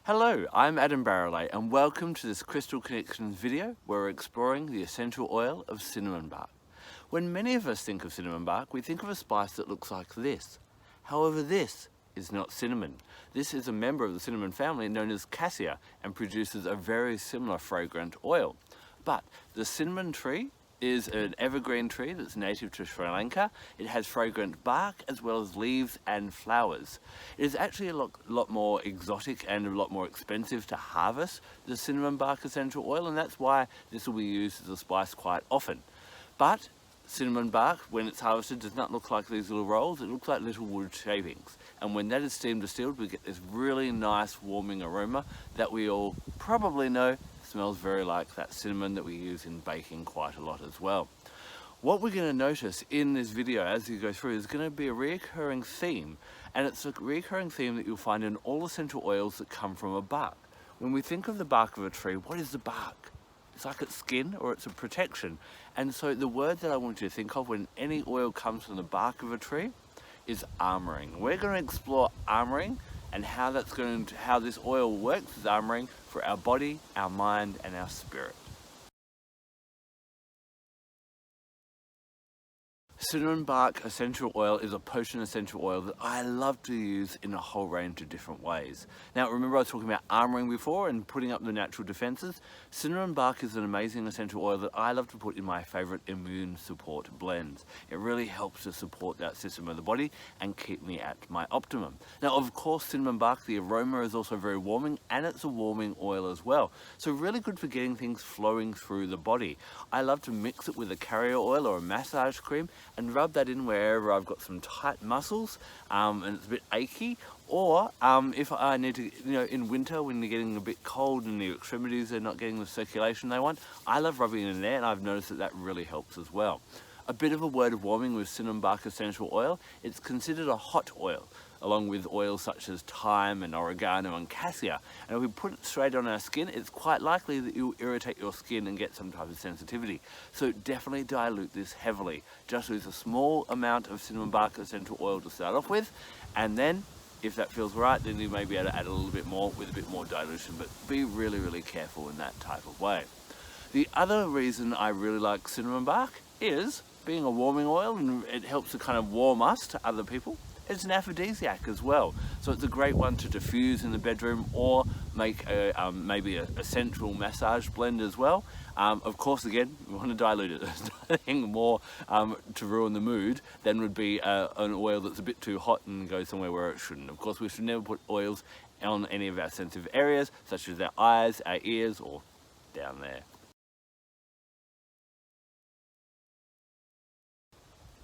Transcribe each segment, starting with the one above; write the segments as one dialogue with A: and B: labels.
A: Hello, I'm Adam Barralet and welcome to this Crystal Connections video where we're exploring the essential oil of cinnamon bark. When many of us think of cinnamon bark, we think of a spice that looks like this. However, this is not cinnamon. This is a member of the cinnamon family known as cassia and produces a very similar fragrant oil. But the cinnamon tree is an evergreen tree that's native to Sri Lanka. It has fragrant bark as well as leaves and flowers. It is actually a lot more exotic and a lot more expensive to harvest the cinnamon bark essential oil, and that's why this will be used as a spice quite often. But cinnamon bark, when it's harvested, does not look like these little rolls. It looks like little wood shavings. And when that is steam distilled, we get this really nice warming aroma that we all probably know smells very like that cinnamon that we use in baking quite a lot as well. What we're going to notice in this video as you go through is going to be a recurring theme, and it's a recurring theme that you'll find in all essential oils that come from a bark. When we think of the bark of a tree, what is the bark? It's like its skin or it's a protection. And so the word that I want you to think of when any oil comes from the bark of a tree is armoring. We're going to explore armoring and how this oil works as armoring for our body, our mind, and our spirit. Cinnamon bark essential oil is a potent essential oil that I love to use in a whole range of different ways. Now remember I was talking about armoring before and putting up the natural defenses. Cinnamon bark is an amazing essential oil that I love to put in my favourite immune support blends. It really helps to support that system of the body and keep me at my optimum. Now of course cinnamon bark, the aroma is also very warming, and it's a warming oil as well. So really good for getting things flowing through the body. I love to mix it with a carrier oil or a massage cream and rub that in wherever I've got some tight muscles and it's a bit achy, or if I need to, in winter when you're getting a bit cold and the extremities are not getting the circulation they want, I love rubbing it in there, and I've noticed that that really helps as well. A bit of a word of warming with cinnamon bark essential oil. It's considered a hot oil, along with oils such as thyme and oregano and cassia. And if we put it straight on our skin, it's quite likely that you'll irritate your skin and get some type of sensitivity. So definitely dilute this heavily. Just use a small amount of cinnamon bark essential oil to start off with, and then if that feels right, then you may be able to add a little bit more with a bit more dilution, but be really, really careful in that type of way. The other reason I really like cinnamon bark is being a warming oil, and it helps to kind of warm us to other people. It's an aphrodisiac as well, so it's a great one to diffuse in the bedroom or make maybe a sensual massage blend as well. Of course, again, we want to dilute it. There's nothing more to ruin the mood than would be an oil that's a bit too hot and goes somewhere where it shouldn't. Of course, we should never put oils on any of our sensitive areas, such as our eyes, our ears, or down there.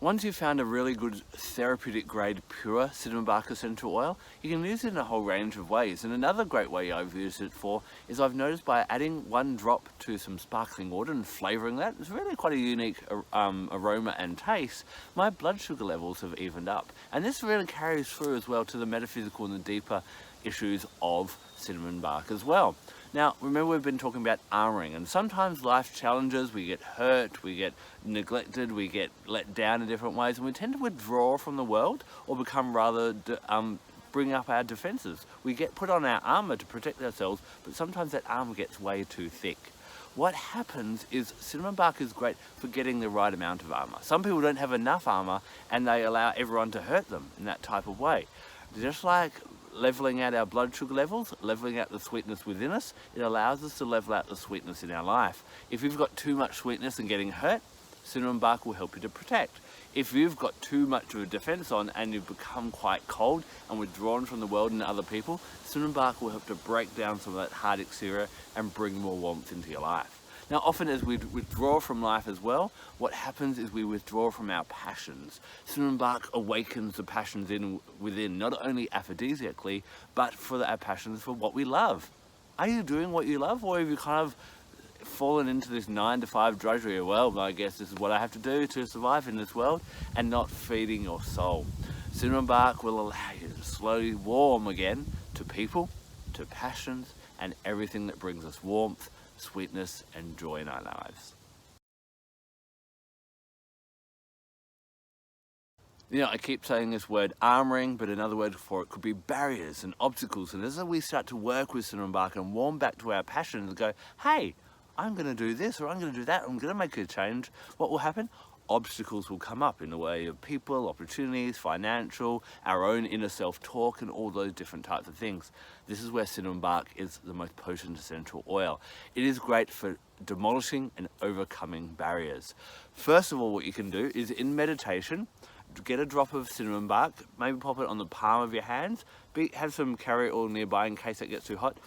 A: Once you've found a really good therapeutic grade pure cinnamon bark essential oil, you can use it in a whole range of ways. And another great way I've used it for is I've noticed by adding one drop to some sparkling water and flavouring that, it's really quite a unique aroma and taste, my blood sugar levels have evened up. And this really carries through as well to the metaphysical and the deeper issues of cinnamon bark as well. Now, remember we've been talking about armoring, and sometimes life challenges, we get hurt, we get neglected, we get let down in different ways, and we tend to withdraw from the world or become rather, bring up our defenses. We get put on our armour to protect ourselves, but sometimes that armour gets way too thick. What happens is cinnamon bark is great for getting the right amount of armour. Some people don't have enough armour and they allow everyone to hurt them in that type of way. Just like leveling out our blood sugar levels, leveling out the sweetness within us, it allows us to level out the sweetness in our life. If you've got too much sweetness and getting hurt, cinnamon bark will help you to protect. If you've got too much of a defense on and you've become quite cold and withdrawn from the world and other people, cinnamon bark will help to break down some of that hard exterior and bring more warmth into your life. Now often as we withdraw from life as well, what happens is we withdraw from our passions. Cinnamon bark awakens the passions within, not only aphrodisiacally, but for our passions for what we love. Are you doing what you love, or have you kind of fallen into this 9-to-5 drudgery? Well, I guess this is what I have to do to survive in this world, and not feeding your soul. Cinnamon bark will allow you to slowly warm again to people, to passions, and everything that brings us warmth, sweetness, and joy in our lives. You know, I keep saying this word armoring, but another word for it could be barriers and obstacles. And as we start to work with cinnamon bark and warm back to our passion and go, hey, I'm going to do this or I'm going to do that, I'm going to make a change, what will happen? Obstacles will come up in the way of people, opportunities, financial, our own inner self-talk, and all those different types of things. This is where cinnamon bark is the most potent essential oil. It is great for demolishing and overcoming barriers. First of all, what you can do is in meditation, get a drop of cinnamon bark, maybe pop it on the palm of your hands, have some carrier oil nearby in case it gets too hot,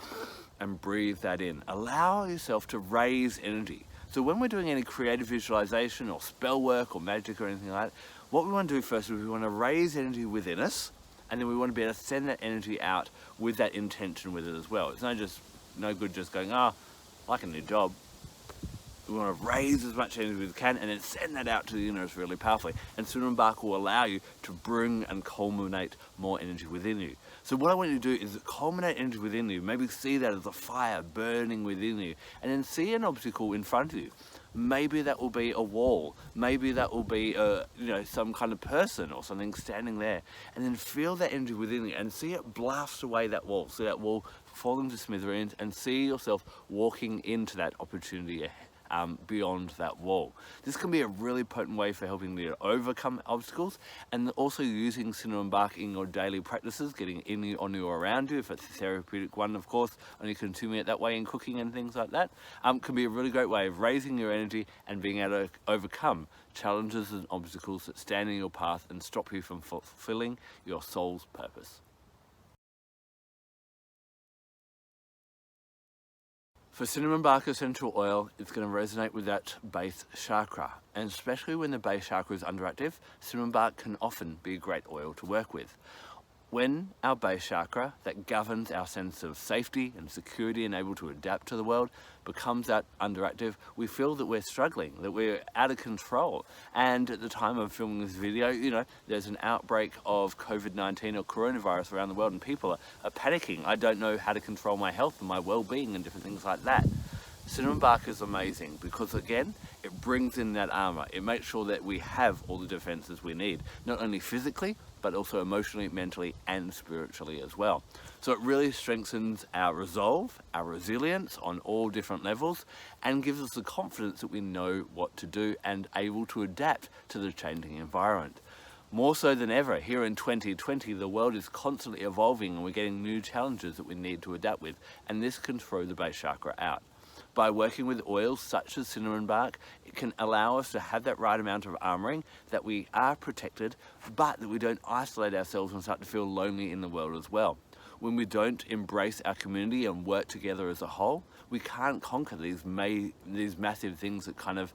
A: and breathe that in. Allow yourself to raise energy. So when we're doing any creative visualization or spell work or magic or anything like that, what we want to do first is we want to raise energy within us, and then we want to be able to send that energy out with that intention with it as well. It's no good just going, like a new job. We want to raise as much energy as we can and then send that out to the universe really powerfully. And cinnamon bark will allow you to bring and culminate more energy within you. So what I want you to do is culminate energy within you. Maybe see that as a fire burning within you, and then see an obstacle in front of you. Maybe that will be a wall. Maybe that will be some kind of person or something standing there. And then feel that energy within you and see it blast away that wall. See that wall falling to smithereens, and see yourself walking into that opportunity beyond that wall. This can be a really potent way for helping you to overcome obstacles, and also using cinnamon bark in your daily practices, getting in you, on you, or around you, if it's a therapeutic one, of course, only consuming it that way in cooking and things like that, can be a really great way of raising your energy and being able to overcome challenges and obstacles that stand in your path and stop you from fulfilling your soul's purpose. For cinnamon bark essential oil, it's going to resonate with that base chakra, and especially when the base chakra is underactive, cinnamon bark can often be a great oil to work with. When our base chakra, that governs our sense of safety and security and able to adapt to the world, becomes that underactive, we feel that we're struggling, that we're out of control. And at the time of filming this video, there's an outbreak of COVID-19 or coronavirus around the world, and people are panicking. I don't know how to control my health and my well-being and different things like that. Cinnamon bark is amazing because, again, it brings in that armor. It makes sure that we have all the defenses we need, not only physically, but also emotionally, mentally, and spiritually as well. So it really strengthens our resolve, our resilience on all different levels, and gives us the confidence that we know what to do and able to adapt to the changing environment. More so than ever, here in 2020, the world is constantly evolving and we're getting new challenges that we need to adapt with, and this can throw the base chakra out. By working with oils such as cinnamon bark, it can allow us to have that right amount of armoring, that we are protected, but that we don't isolate ourselves and start to feel lonely in the world as well. When we don't embrace our community and work together as a whole, we can't conquer these massive things that kind of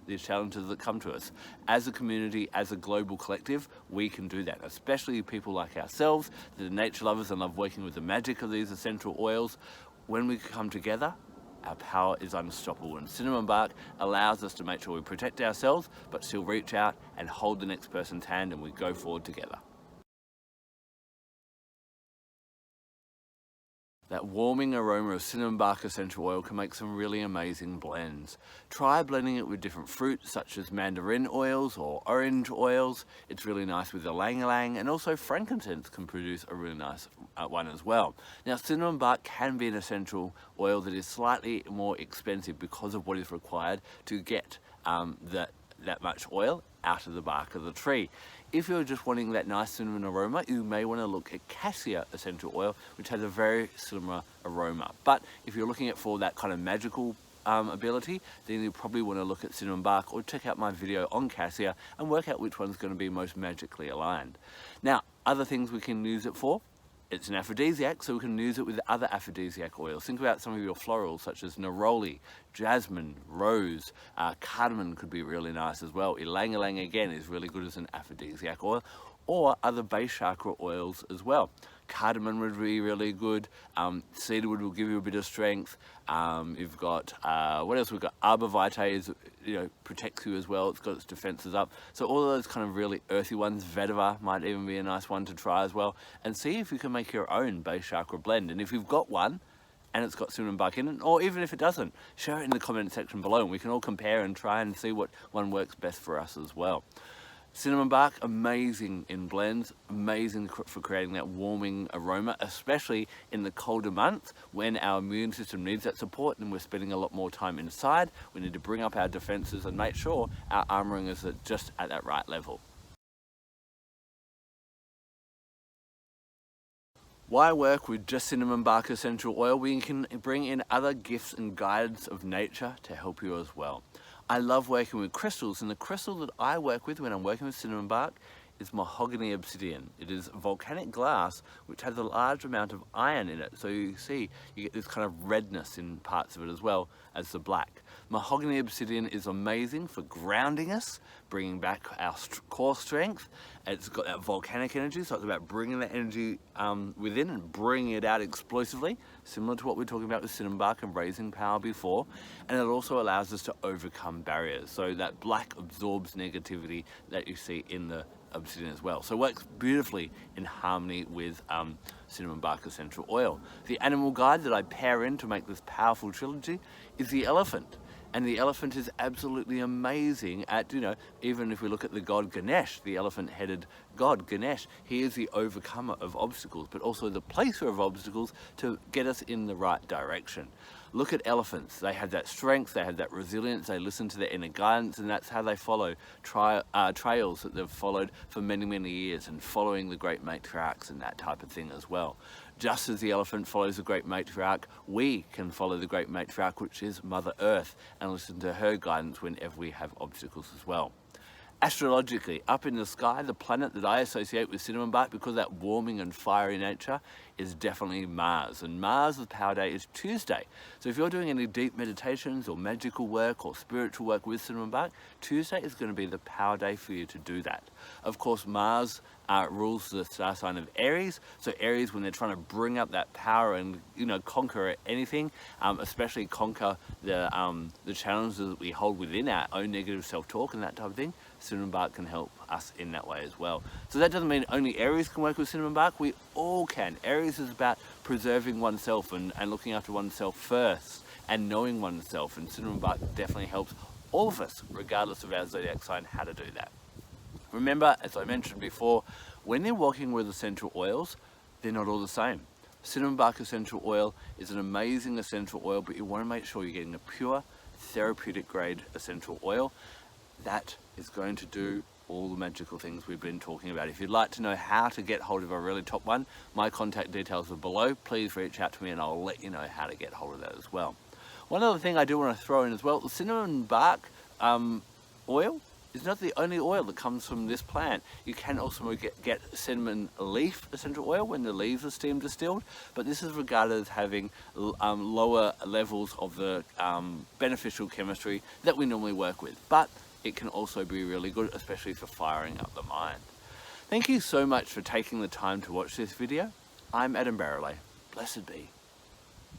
A: these challenges that come to us. As a community, as a global collective, we can do that, especially people like ourselves, the nature lovers and love working with the magic of these essential oils. When we come together, our power is unstoppable, and cinnamon bark allows us to make sure we protect ourselves but still reach out and hold the next person's hand, and we go forward together. That warming aroma of cinnamon bark essential oil can make some really amazing blends. Try blending it with different fruits such as mandarin oils or orange oils. It's really nice with ylang-ylang, and also frankincense can produce a really nice one as well. Now, cinnamon bark can be an essential oil that is slightly more expensive because of what is required to get that much oil out of the bark of the tree. If you're just wanting that nice cinnamon aroma, you may want to look at cassia essential oil, which has a very similar aroma. But if you're looking at for that kind of magical ability, then you probably want to look at cinnamon bark, or check out my video on cassia and work out which one's going to be most magically aligned. Now, other things we can use it for. It's an aphrodisiac, so we can use it with other aphrodisiac oils. Think about some of your florals, such as neroli, jasmine, rose, cardamom could be really nice as well. Ylang-ylang, again, is really good as an aphrodisiac oil, or other base chakra oils as well. Cardamom would be really good. Cedarwood will give you a bit of strength. You've got, what else we've got? Arbor vitae is, protects you as well. It's got its defenses up. So all of those kind of really earthy ones. Vetiver might even be a nice one to try as well. And see if you can make your own base chakra blend. And if you've got one, and it's got cinnamon bark in it, or even if it doesn't, share it in the comment section below, and we can all compare and try and see what one works best for us as well. Cinnamon bark, amazing in blends, amazing for creating that warming aroma, especially in the colder months when our immune system needs that support and we're spending a lot more time inside. We need to bring up our defenses and make sure our armoring is just at that right level. Why work with just cinnamon bark essential oil? We can bring in other gifts and guides of nature to help you as well. I love working with crystals, and the crystal that I work with when I'm working with cinnamon bark is mahogany obsidian. It is volcanic glass which has a large amount of iron in it, so you see you get this kind of redness in parts of it as well as the black. Mahogany obsidian is amazing for grounding us, bringing back our core strength. It's got that volcanic energy, so it's about bringing that energy within and bringing it out explosively, similar to what we were talking about with cinnamon bark and raising power before. And it also allows us to overcome barriers, so that black absorbs negativity that you see in the obsidian as well. So it works beautifully in harmony with cinnamon bark essential oil. The animal guide that I pair in to make this powerful trilogy is the elephant. And the elephant is absolutely amazing at, even if we look at the god Ganesh, the elephant-headed god Ganesh, he is the overcomer of obstacles, but also the placer of obstacles to get us in the right direction. Look at elephants. They have that strength, they have that resilience, they listen to their inner guidance, and that's how they follow trails that they've followed for many, many years, and following the great matriarchs and that type of thing as well. Just as the elephant follows the great matriarch, we can follow the great matriarch, which is Mother Earth, and listen to her guidance whenever we have obstacles as well. Astrologically, up in the sky, the planet that I associate with cinnamon bark, because that warming and fiery nature, is definitely Mars. And Mars' power day is Tuesday. So if you're doing any deep meditations or magical work or spiritual work with cinnamon bark, Tuesday is going to be the power day for you to do that. Of course, Mars rules the star sign of Aries. So Aries, when they're trying to bring up that power and conquer anything, especially conquer the challenges that we hold within our own negative self-talk and that type of thing, cinnamon bark can help us in that way as well. So that doesn't mean only Aries can work with cinnamon bark, we all can. Aries is about preserving oneself and looking after oneself first and knowing oneself, and cinnamon bark definitely helps all of us, regardless of our zodiac sign, how to do that. Remember, as I mentioned before, when you're working with essential oils, they're not all the same. Cinnamon bark essential oil is an amazing essential oil, but you want to make sure you're getting a pure therapeutic grade essential oil that is going to do all the magical things we've been talking about. If you'd like to know how to get hold of a really top one, my contact details are below. Please reach out to me and I'll let you know how to get hold of that as well. One other thing I do want to throw in as well, the cinnamon bark oil is not the only oil that comes from this plant. You can also get cinnamon leaf essential oil when the leaves are steam distilled, but this is regarded as having lower levels of the beneficial chemistry that we normally work with. But it can also be really good, especially for firing up the mind. Thank you so much for taking the time to watch this video. I'm Barralet. Blessed be.